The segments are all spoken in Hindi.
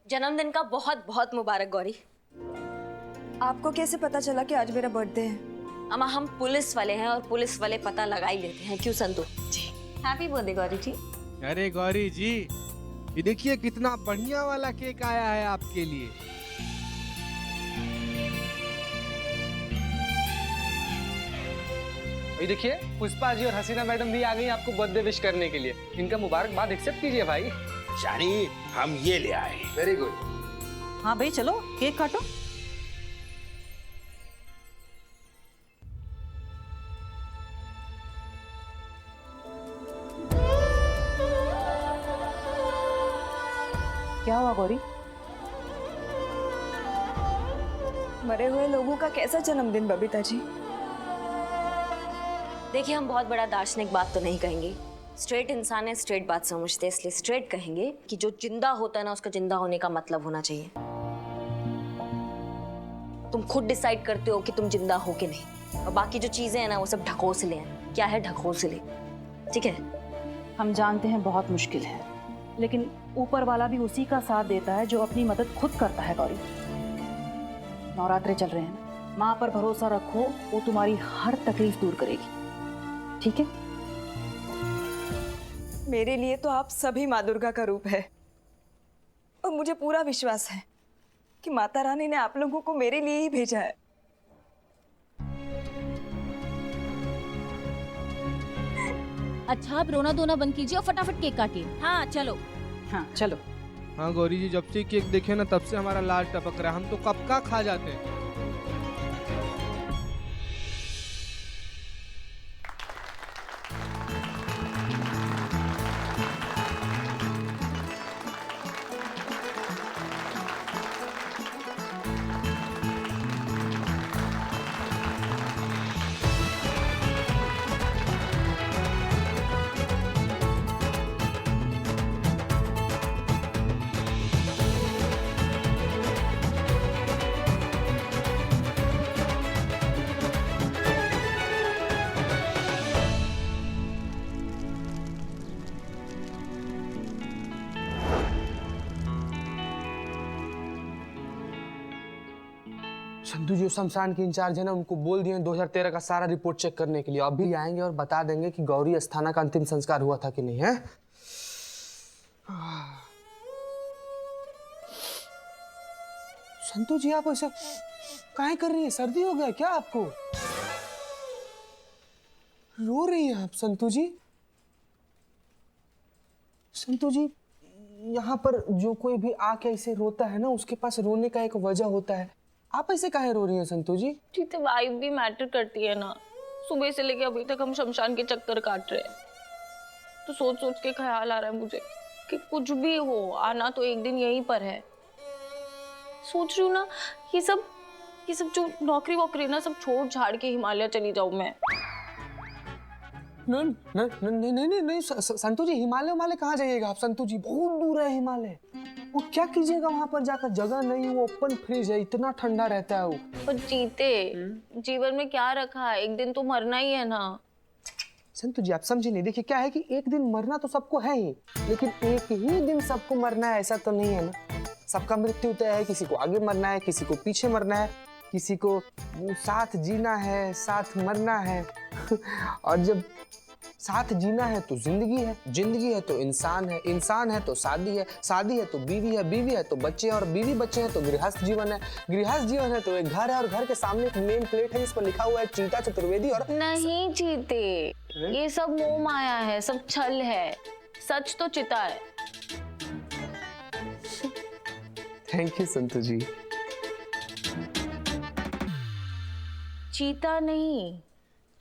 जन्मदिन का बहुत बहुत मुबारक गौरी। आपको कैसे पता चला कि आज मेरा बर्थडे है? अम्मा हम पुलिस वाले हैं और पुलिस वाले पता लगा ही लेते हैं, क्यों संतु जी। हैप्पी बर्थडे गौरी जी। अरे गौरी जी, ये देखिए कितना बढ़िया वाला केक आया है आपके लिए। ये देखिए पुष्पा जी और हसीना मैडम भी आ गई आपको बर्थडे विश करने के लिए। इनका मुबारकबाद एक्सेप्ट कीजिए भाई। शानी, हम ये ले आए। Very good. हाँ भाई चलो केक काटो। क्या हुआ गौरी? मरे हुए लोगों का कैसा जन्मदिन बबीता जी? देखिए हम बहुत बड़ा दार्शनिक बात तो नहीं कहेंगे, स्ट्रेट इंसान है, स्ट्रेट बात समझते हैं, इसलिए स्ट्रेट कहेंगे कि जो जिंदा होता है ना उसका जिंदा होने का मतलब होना चाहिए। तुम खुद डिसाइड करते हो कि तुम जिंदा हो कि नहीं, और बाकी जो चीजें हैं ना वो सब ढकोसले हैं। क्या है ढकोसले? ठीक है, हम जानते हैं बहुत मुश्किल है, लेकिन ऊपर वाला भी उसी का साथ देता है जो अपनी मदद खुद करता है गौरी। नवरात्रे चल रहे हैं, माँ पर भरोसा रखो, वो तुम्हारी हर तकलीफ दूर करेगी, ठीक है? मेरे लिए तो आप सभी माँ दुर्गा का रूप है, और मुझे पूरा विश्वास है कि माता रानी ने आप लोगों को मेरे लिए ही भेजा है। अच्छा आप रोना धोना बंद कीजिए और फटाफट केक काटिए। हाँ चलो। हाँ चलो। हाँ गौरी जी, जब से केक देखे ना तब से हमारा लाल टपक रहा है, हम तो कब का खा जाते हैं। संधू जो शमशान के इंचार्ज है ना, उनको बोल दिए 2013 का सारा रिपोर्ट चेक करने के लिए। अभी आएंगे और बता देंगे कि गौरी अस्थाना का अंतिम संस्कार हुआ था कि नहीं है। संतू जी आप ऐसा काहे कर रही है? सर्दी हो गया क्या आपको? रो रही हैं आप संतू जी? संतू जी, यहाँ पर जो कोई भी आके ऐसे रोता है ना, उसके पास रोने का एक वजह होता है। आप ऐसे काहे रो रही हैं संतू जी? ठीक है, वाइफ भी मैटर करती है ना। सुबह से लेके अभी तक हम शमशान के चक्कर काट रहे हैं, तो सोच सोच के ख्याल आ रहा है मुझे कि कुछ भी हो, आना तो एक दिन यहीं पर है। सोच रही हूँ ना, ये सब जो नौकरी वोकरी ना सब छोड़ छाड़ के हिमालय चली जाऊं मैं। नहीं नहीं नहीं नहीं नहीं संतू जी, हिमालय कहाँ जाइएगा आप संतू जी? बहुत दूर है हिमालय। वो क्या कीजिएगा वहां पर जाकर? जगह नहीं, वो ओपन फ्रिज है, इतना ठंडा रहता है वो। पर जीते जीवन में क्या रखा है, एक दिन तो मरना ही है ना। संतू जी आप समझे नहीं। देखिए क्या है कि एक दिन मरना तो सबको है ही, लेकिन एक ही दिन सबको मरना है ऐसा तो नहीं है ना। सबका मृत्यु तय है, किसी को आगे मरना है, किसी को पीछे मरना है, किसी को साथ जीना है, साथ मरना है। और जब साथ जीना है तो जिंदगी है तो इंसान है तो शादी है तो बीवी है तो बच्चे, और बीवी बच्चे हैं तो गृहस्थ जीवन है तो एक घर है, और घर के सामने एक नेम प्लेट है, इस पर लिखा हुआ है चीता चतुर्वेदी। और नहीं जीते, ये सब मोह माया है, सब छल है, सच तो चिता है। थैंक यू संतू जी। चीता नहीं,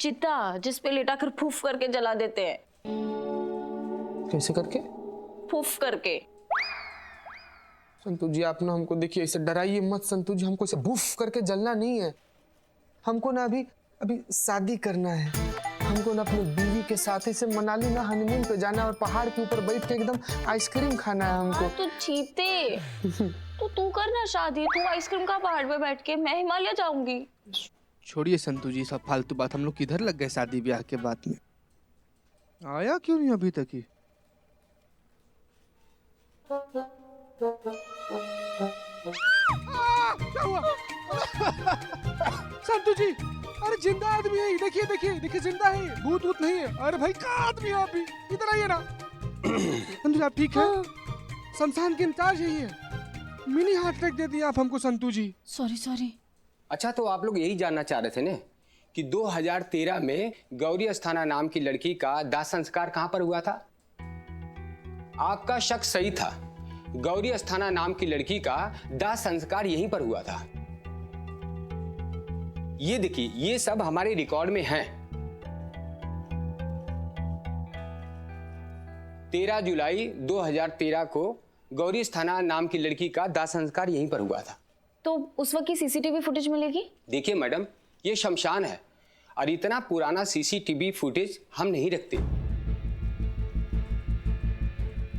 चिता, जिस पे लेटा कर फूफ करके जला देते हैं। कैसे करके? फूफ करके। संतू जी आप ना हमको देखिए ऐसे डराइए मत संतू जी, हमको ऐसे बुफ करके जलना नहीं है। हमको ना अभी शादी करना है। हमको ना अपनी बीवी के साथ ऐसे मनाली ना हनीमून पे जाना है, और पहाड़ के ऊपर बैठ के एकदम आइसक्रीम खाना है हमको। तो चीते, तो तू करना शादी, तू आइसक्रीम का पहाड़ पे बैठ के, मैं हिमालय जाऊंगी। छोड़िए संतू जी सब फालतू बात, हम लोग किधर लग गए शादी ब्याह के बाद में। आया क्यों नहीं अभी तक ही? क्या हुआ? संतू जी, अरे जिंदा आदमी है, देखिए देखिए देखिए, जिंदा है, भूत भूत नहीं है। अरे भाई कहाँ आदमी है आप भी? इधर आइए ना। संतू जी आप ठीक है? शमशान के इंचार्ज यही है। मिनी हार्ट अटैक दे दिया आप हमको संतू जी। Sorry sorry. अच्छा, तो आप लोग यही जानना चाह रहे थे ना कि 2013 में गौरी अस्थाना नाम की लड़की का दाह संस्कार कहां पर हुआ था? आपका शक सही था। गौरी अस्थाना नाम की लड़की का दाह संस्कार यहीं पर हुआ था। ये देखिए, ये सब हमारे रिकॉर्ड में है। 13 जुलाई 2013 को गौरी अस्थाना नाम की लड़की का दाह संस्कार यहीं पर हुआ था। तो उस वक्त की सीसीटीवी फुटेज मिलेगी? देखिए मैडम, ये शमशान है और इतना पुराना सीसीटीवी फुटेज हम नहीं रखते,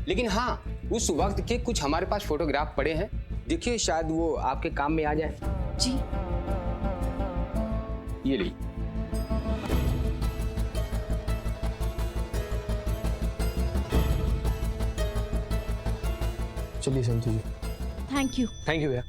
लेकिन हाँ, उस वक्त के कुछ हमारे पास फोटोग्राफ पड़े हैं। देखिए, शायद वो आपके काम में आ जाए। जी। ये ली। चलिए Santu ji. Thank you. Thank you भैया।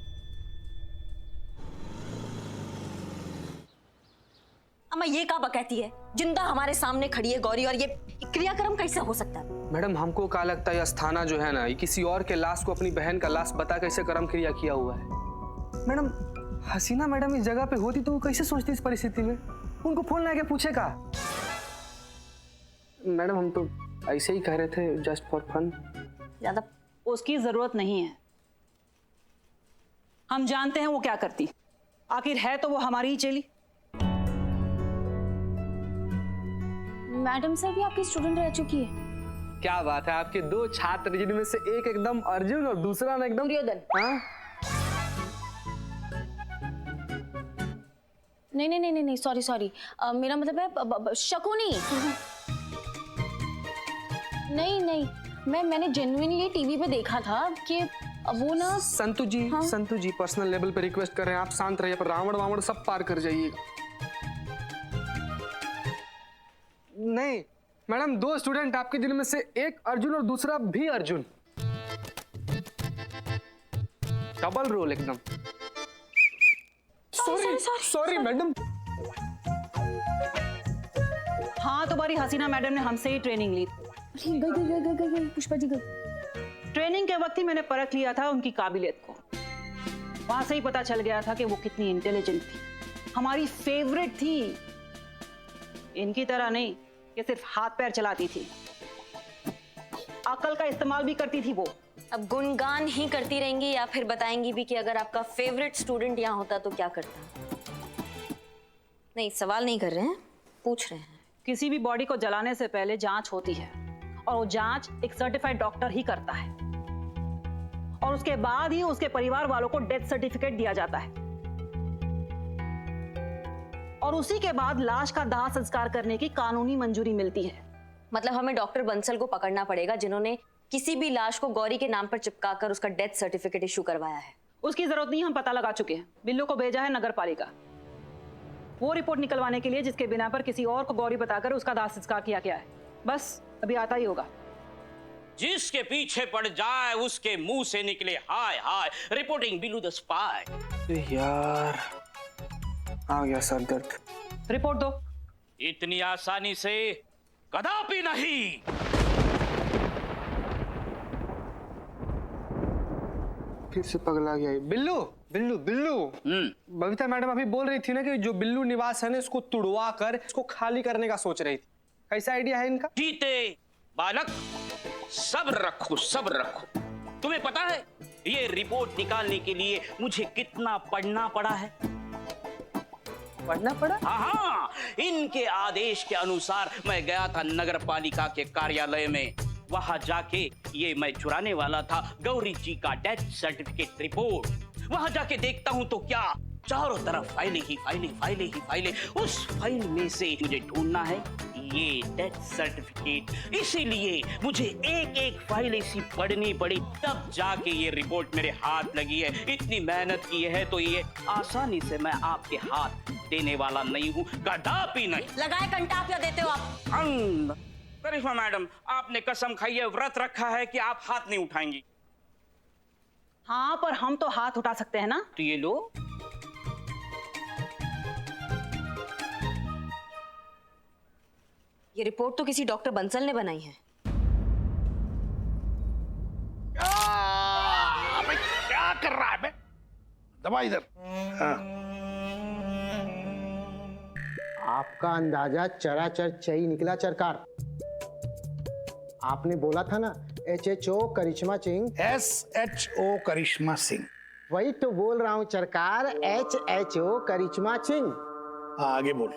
अम्मा ये क्या बकैती है? जिंदा हमारे सामने खड़ी है गौरी, और ये क्रियाक्रम कैसे हो सकता है? मैडम, हमको क्या लगता है, अस्थाना जो है ना, ये किसी और के लाश को अपनी बहन का लाश बता कैसे कर्म क्रिया किया हुआ है। मैडम, हसीना मैडम इस जगह पे होती तो वो कैसे सोचती इस परिस्थिति में? उनको फोन लगा के पूछेगा। मैडम, हम तो ऐसे ही कह रहे थे, जस्ट फॉर फन। ज्यादा उसकी जरूरत नहीं है। हम जानते हैं वो क्या करती। आखिर है तो वो हमारी ही चेली। मैडम सर भी आपकी स्टूडेंट रह चुकी है। क्या बात है, आपके दो छात्र जिनमें से एक एकदम अर्जुन और दूसरा ना एकदम दुर्योधन। हाँ? नहीं, सॉरी सॉरी, मेरा मतलब है शकुनी। नहीं, मैंने जेन्युइनली टीवी पे देखा था कि वो ना। संतू जी, हाँ? संतू जी पर्सनल लेवल पे रिक्वेस्ट कर रहे हैं, आप शांत रहिए, पर रावण वावण सब पार कर जाइएगा। नहीं मैडम, दो स्टूडेंट आपके जिनमें से एक अर्जुन और दूसरा भी अर्जुन। डबल रोल एकदम। Sorry madam. हाँ, तुम्हारी हसीना मैडम ने हमसे ही ट्रेनिंग ली। गई पुष्पा जी गई। ट्रेनिंग के वक्त ही मैंने परख लिया था उनकी काबिलियत को। वहां से ही पता चल गया था कि वो कितनी इंटेलिजेंट थी, हमारी फेवरेट थी। इनकी तरह नहीं कि सिर्फ हाथ पैर चलाती थी, अकल का इस्तेमाल भी करती थी वो। अब गुणगान ही करती रहेंगी या फिर बताएंगी भी कि अगर आपका फेवरेट स्टूडेंट यहाँ होता तो क्या करता? नहीं, सवाल नहीं कर रहे हैं, पूछ रहे हैं। किसी भी बॉडी को जलाने से पहले जांच होती है, और वो जांच एक सर्टिफाइड डॉक्टर ही करता है, और उसके बाद ही उसके परिवार वालों को डेथ सर्टिफिकेट दिया जाता है, और उसी के बाद लाश का दाह संस्कार करने की कानूनी मंजूरी मिलती है। मतलब हमें डॉक्टर बंसल को पकड़ना पड़ेगा जिन्होंने किसी भी लाश को गौरी के नाम पर चिपकाकर उसका डेथ सर्टिफिकेट इशू करवाया है। उसकी जरूरत नहीं, हम पता लगा चुके हैं। बिल्लू को भेजा है नगर पालिका वो रिपोर्ट निकलवाने के लिए, जिसके बिना पर किसी और को गौरी बताकर उसका दाह संस्कार किया गया है। बस अभी आता ही होगा। जिसके पीछे पड़ जाए उसके मुंह से निकले हाय हाय। Reporting Billu the spy. यार आ गया सर दर्द। रिपोर्ट दो। इतनी आसानी से कदापि नहीं। फिर से पगला गया। बिल्लू बिल्लू बिल्लू। बबीता मैडम अभी बोल रही थी ना कि जो बिल्लू निवास है ना, इसको तुड़वा कर इसको खाली करने का सोच रही थी। कैसा आइडिया है इनका? जीते बालक, सब्र रखो सब्र रखो। तुम्हें पता है ये रिपोर्ट निकालने के लिए मुझे कितना पढ़ना पड़ा है? पढ़ना पड़ा? हाँ, इनके आदेश के अनुसार मैं गया था नगर पालिका के कार्यालय में। वहां जाके ये मैं चुराने वाला था गौरी जी का डेथ सर्टिफिकेट रिपोर्ट। वहां जाके देखता हूं तो क्या, चारों तरफ फाइलें ही फाइलें, फाइलें ही फाइलें। उस फाइल में से मुझे ढूंढना है ये डेथ सर्टिफिकेट। इसीलिए मुझे एक एक फाइल ऐसी पढ़नी पड़ी, तब जाके ये रिपोर्ट मेरे हाथ लगी है। इतनी मेहनत की है तो ये आसानी से मैं आपके हाथ देने वाला नहीं हूँ, कदापि नहीं। लगाए कंटा आप या देते हो आप? करिश्मा मैडम, आपने कसम खाई है, व्रत रखा है कि आप हाथ नहीं उठाएंगी। हाँ, पर हम तो हाथ उठा सकते हैं ना। तो ये लो। ये रिपोर्ट तो किसी डॉक्टर बंसल ने बनाई है। भाई क्या कर रहा है बे? दबा इधर। हाँ। आपका अंदाजा चराचर सही निकला चरकार। आपने बोला था ना HHO करिश्मा सिंह। SHO करिश्मा सिंह। वही तो बोल रहा हूँ चरकार, HHO करिश्मा सिंह। हाँ आगे बोल।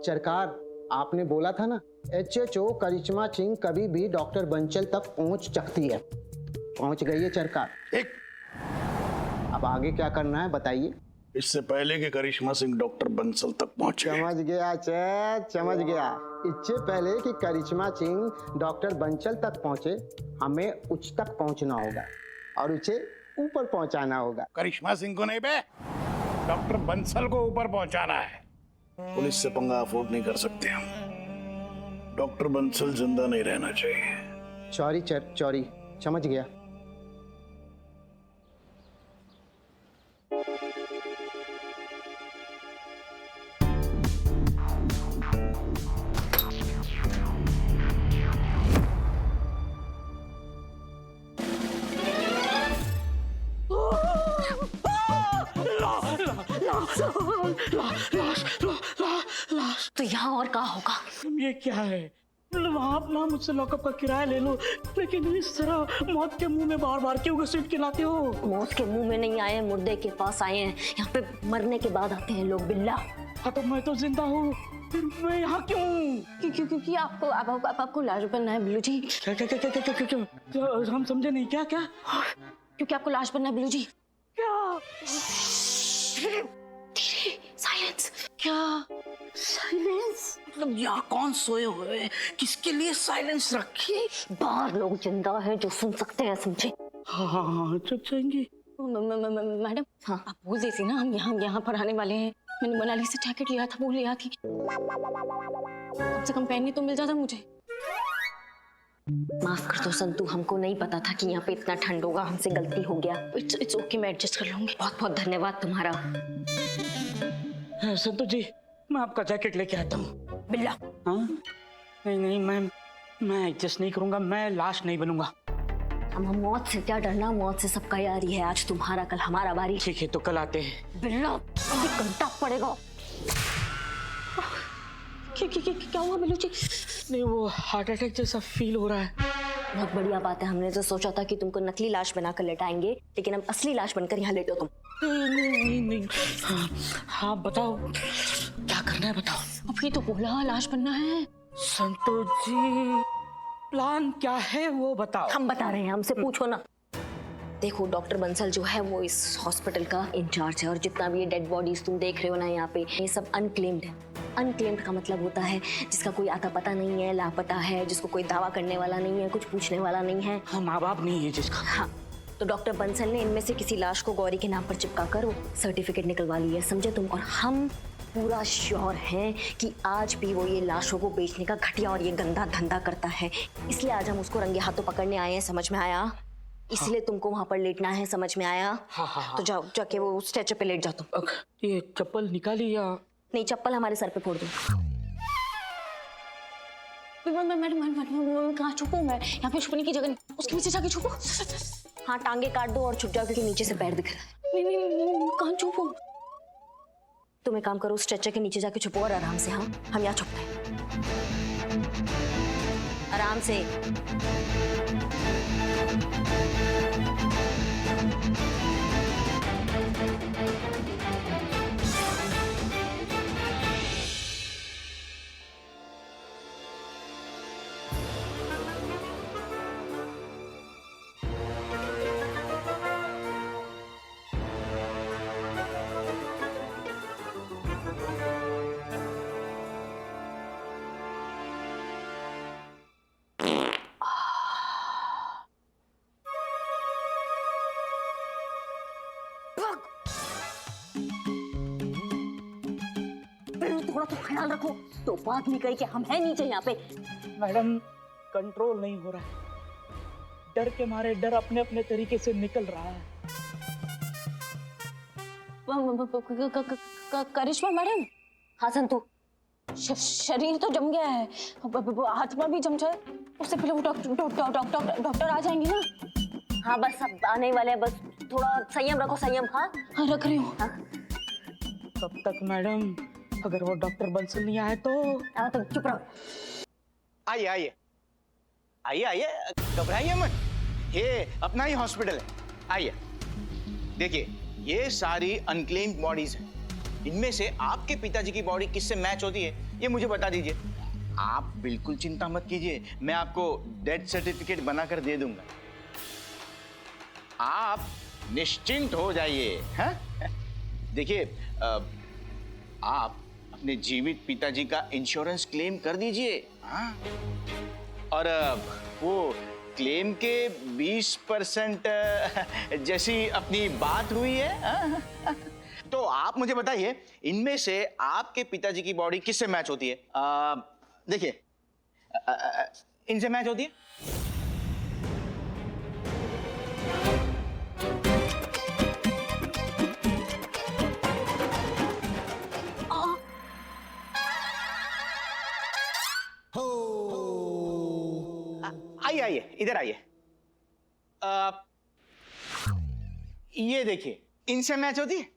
चरकार, आपने बोला था ना HHO करिश्मा सिंह कभी भी डॉक्टर बंसल तक पहुंच सकती है। पहुंच गई है चरकार। एक अब आगे क्या करना है बताइए। इससे पहले कि करिश्मा सिंह डॉक्टर बंसल तक पहुंचे। समझ गया चैत, समझ गया। इससे पहले कि करिश्मा सिंह डॉक्टर बंसल तक पहुंचे, हमें उच्च तक पहुंचना होगा और उसे ऊपर पहुंचाना होगा। करिश्मा सिंह को नहीं बे, डॉक्टर बंसल को ऊपर पहुंचाना है। पुलिस से पंगा अफोर्ड नहीं कर सकते हम। डॉक्टर बंसल जिंदा नहीं रहना चाहिए। चौरी चर चौरी, समझ गया। तो यहाँ और कहाँ होगा? ये क्या है? मतलब आप ना मुझसे लॉकअप का किराया ले लो, लेकिन इस तरह मौत के मुंह में बार बार क्यों घसीट के लाते हो? मौत के मुंह में नहीं आए, मुर्दे के पास आए हैं। यहाँ पे मरने के बाद आते हैं लोग बिल्ला। हाँ तो मैं तो जिंदा हूँ, फिर मैं यहाँ क्यों? क्योंकि आपको लाश बनना है बिल्लू जी। क्या हम समझे नहीं। क्या क्या? क्योंकि आपको लाश बनना है बिल्लू जी। क्या? साइलेंस। क्या साइलेंस? मतलब यहाँ कौन सोए हुए हैं? किसके लिए साइलेंस रखी? बाहर लोग जिंदा हैं जो सुन सकते हैं, समझे? हाँ चुप जाएंगे। मैडम, हाँ आप बोल देती ना हम यहाँ पर आने वाले हैं। मैंने मनाली से जैकेट लिया था, बोल लिया थी। कम से कम पहनने तो मिल जाता मुझे। माफ कर दो संतू, हमको नहीं पता था कि यहाँ पे इतना ठंड होगा, हमसे गलती हो गया। इट्स ओके, मैं एडजस्ट कर लूंगी। बहुत बहुत धन्यवाद तुम्हारा। संतू जी, मैं आपका जैकेट लेके आता हूँ। बिल्ला। हाँ? नहीं मैं एडजस्ट नहीं करूंगा। मैं लाश नहीं बनूंगा। हम मौत से क्या डरना, मौत से सबका यारी है। आज तुम्हारा, कल हमारा बारी। ठीक है तो कल आते हैं। बिल्ला, अभी घंटा पड़ेगा। क्या हुआ बिल्लू जी? नहीं, वो हार्ट अटैक जैसा फील हो रहा है। बहुत बढ़िया बात है। हमने तो सोचा था कि तुमको नकली लाश बनाकर लेटाएंगे, लेकिन अब असली लाश बनकर यहाँ लेटो तुम। नहीं। हाँ बताओ, क्या करना है बताओ। अभी तो बोला लाश बनना है। संतोष जी, प्लान क्या है वो बताओ। हम बता रहे हैं, हमसे पूछो ना। देखो, डॉक्टर बंसल जो है वो इस हॉस्पिटल का इंचार्ज है, और जितना भी ये डेड बॉडीज तुम देख रहे हो ना यहाँ पे, ये सब अनक्लेम्ड है। अनक्लेम्ड का मतलब होता है जिसका कोई आता पता नहीं है, लापता है, जिसको कोई दावा करने वाला नहीं है, कुछ पूछने वाला नहीं है। हाँ, माँ बाप नहीं है जिसका। हाँ, तो डॉक्टर बंसल ने इनमें से किसी लाश को गौरी के नाम पर चिपका कर वो सर्टिफिकेट निकलवा ली है, समझे तुम? और हम पूरा श्योर हैं कि आज भी वो ये लाशों को बेचने का घटिया और ये गंदा धंधा करता है। इसलिए आज हम उसको रंगे हाथों पकड़ने आए हैं, समझ में आया? इसलिए तुमको वहां पर लेटना है, समझ में आया? हाँ। तो जाओ, जाके वो स्ट्रेचर पे लेट जाओ तुम। ये चप्पल निकाली या नहीं? चप्पल हमारे सर पे फोड़ दो। मैडम कहाँ छुपू मैं? यहाँ पे छुपने की जगह नहीं, उसके पीछे जाके छुपो। हाँ, टांगे काट दो और छुप जाओ, क्योंकि नीचे से पैर दिख रहा है। नहीं, कहाँ छुपो? तुम एक काम करो, स्ट्रेचर के नीचे जाके छुपो और आराम से। हाँ, हम यहाँ छुपते हैं आराम से। थोड़ा तो ख्याल रखो। तो बात नहीं कही कि हम हैं नीचे यहाँ पे। मैडम, कंट्रोल नहीं हो रहा है। डर के मारे डर अपने अपने तरीके से निकल रहा है। करिश्मा मैडम, हाँ संतु, शरीर तो जम गया है, आत्मा भी जम जाए उससे पहले वो डॉक्टर आ जाएंगे ना। हाँ बस अब आने ही वाले हैं, बस थोड़ा संयम रखो, संयम। हाँ हाँ रख रही हूँ। तब तक मैडम अगर वो डॉक्टर बंसल नहीं आए तो। तुम चुप रहो। आइए आइए आइए आइए, घबराइए मत, ये अपना ही हॉस्पिटल है। आइए देखिए, ये सारी अनक्लेम्ड बॉडीज हैं। इनमें से आपके पिताजी की बॉडी किससे मैच होती है ये मुझे बता दीजिए। आप बिल्कुल चिंता मत कीजिए, मैं आपको डेथ सर्टिफिकेट बनाकर दे दूंगा। आप निश्चिंत हो जाइए। हाँ देखिए, आप अपने जीवित पिताजी का इंश्योरेंस क्लेम कर दीजिए। हाँ, और वो क्लेम के 20% जैसी अपनी बात हुई है। तो आप मुझे बताइए, इनमें से आपके पिताजी की बॉडी किससे मैच होती है? देखिए, इनसे मैच होती है। आइए आइए, इधर आइए। ये देखिए, इनसे मैच होती है।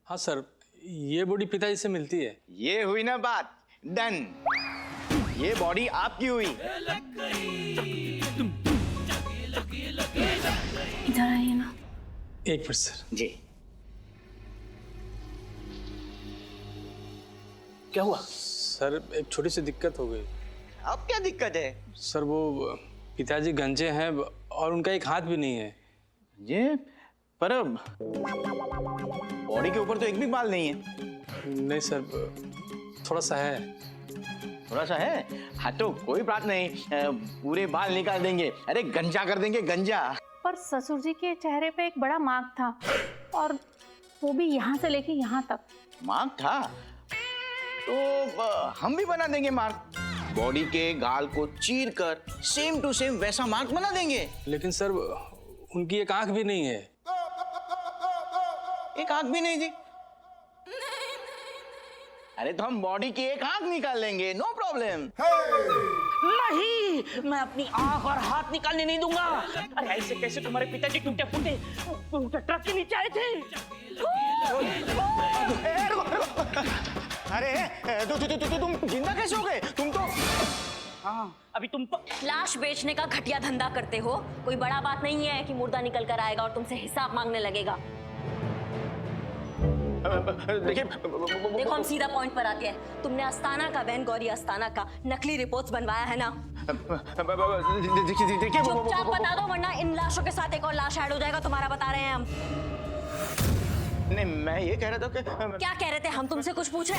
हाँ सर, ये बॉडी पिताजी से मिलती है। ये हुई ना बात, डन। ये बॉडी आपकी हुई। इधर आइए ना। एक मिनट सर। जी, क्या हुआ? सर एक छोटी सी दिक्कत हो गई। अब क्या दिक्कत है? सर वो पिताजी गंजे हैं और उनका एक हाथ भी नहीं है। ये पर बॉडी के ऊपर तो एक भी बाल नहीं है। नहीं सर, थोड़ा सा है। थोड़ा सा है? हाँ तो कोई बात नहीं, पूरे बाल निकाल देंगे। अरे गंजा कर देंगे, गंजा। पर ससुर जी के चेहरे पे एक बड़ा मार्क था, और वो भी यहाँ से लेके यहाँ तक। मार्क था तो हम भी बना देंगे मार्क। बॉडी के गाल को चीर कर सेम टू सेम वैसा मार्क बना देंगे। लेकिन सर उनकी एक आंख भी नहीं है। एक आंख भी नहीं थी? अरे तो हम बॉडी की एक आंख निकाल लेंगे, नो प्रॉब्लम। नहीं, मैं अपनी आंख और हाथ निकालने नहीं दूंगा। अरे ऐसे कैसे तुम्हारे पिताजी टूटे फूटे ट्रक के नीचे आए थे? अरे तुम जिंदा कैसे हो गए? तुम तो हाँ, अभी तुम लाश बेचने का घटिया धंधा करते हो। कोई बड़ा बात नहीं है कि मुर्दा निकल कर आएगा और तुमसे हिसाब मांगने लगेगा। देखो हम सीधा पॉइंट पर आते हैं। तुमने अस्थाना का, बहन गौरी अस्थाना का नकली रिपोर्ट्स बनवाया है ना? देखिए, चुपचाप बता दो, वरना इन लाशों के साथ एक और लाश ऐड हो जाएगा। तुम्हारा बता रहे हैं हम। नहीं, मैं ये कह रहा था कि क्या कह रहे थे? हम तुमसे कुछ पूछे?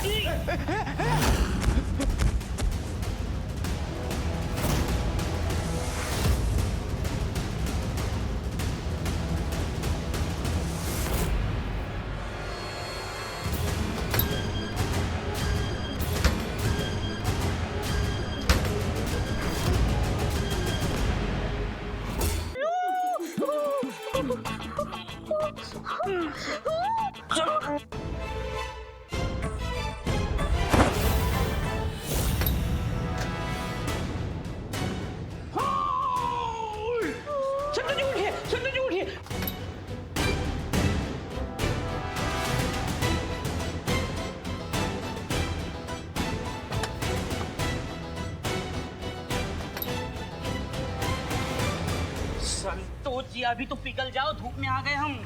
संतोष जी, अभी तो पिघल जाओ, धूप में आ गए हम।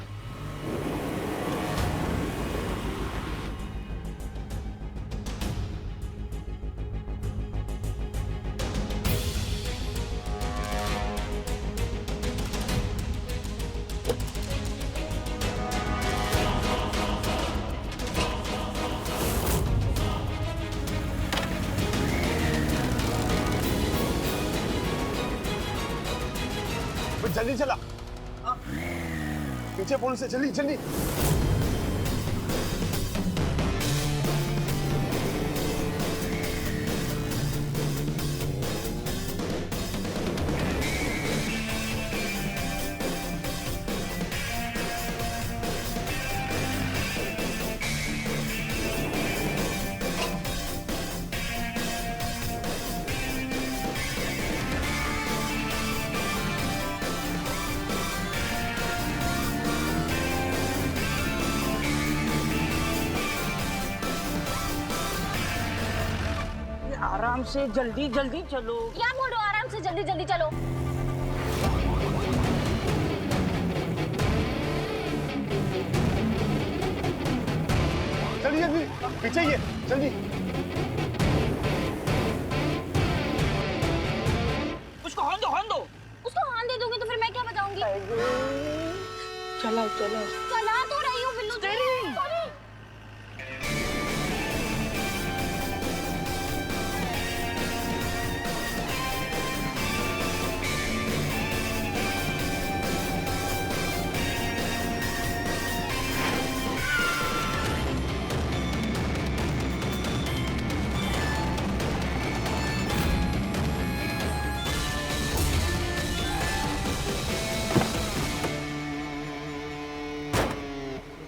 जल्दी चला, पीछे पुल से, जल्दी जल्दी। आराम से जल्दी जल्दी चलो। क्या बोल रहे हो आराम से जल्दी जल्दी चलो? जल्दी जल्दी पीछे ही है, जल्दी। उसको हॉर्न दो, हॉर्न दो। उसको हाथ दे दोगे तो फिर मैं क्या बताऊंगी? चला चला। चला तो रही हूँ बिल्लू। सॉरी।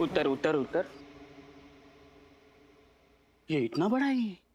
उतर उतर उतर। ये इतना बड़ा ही है।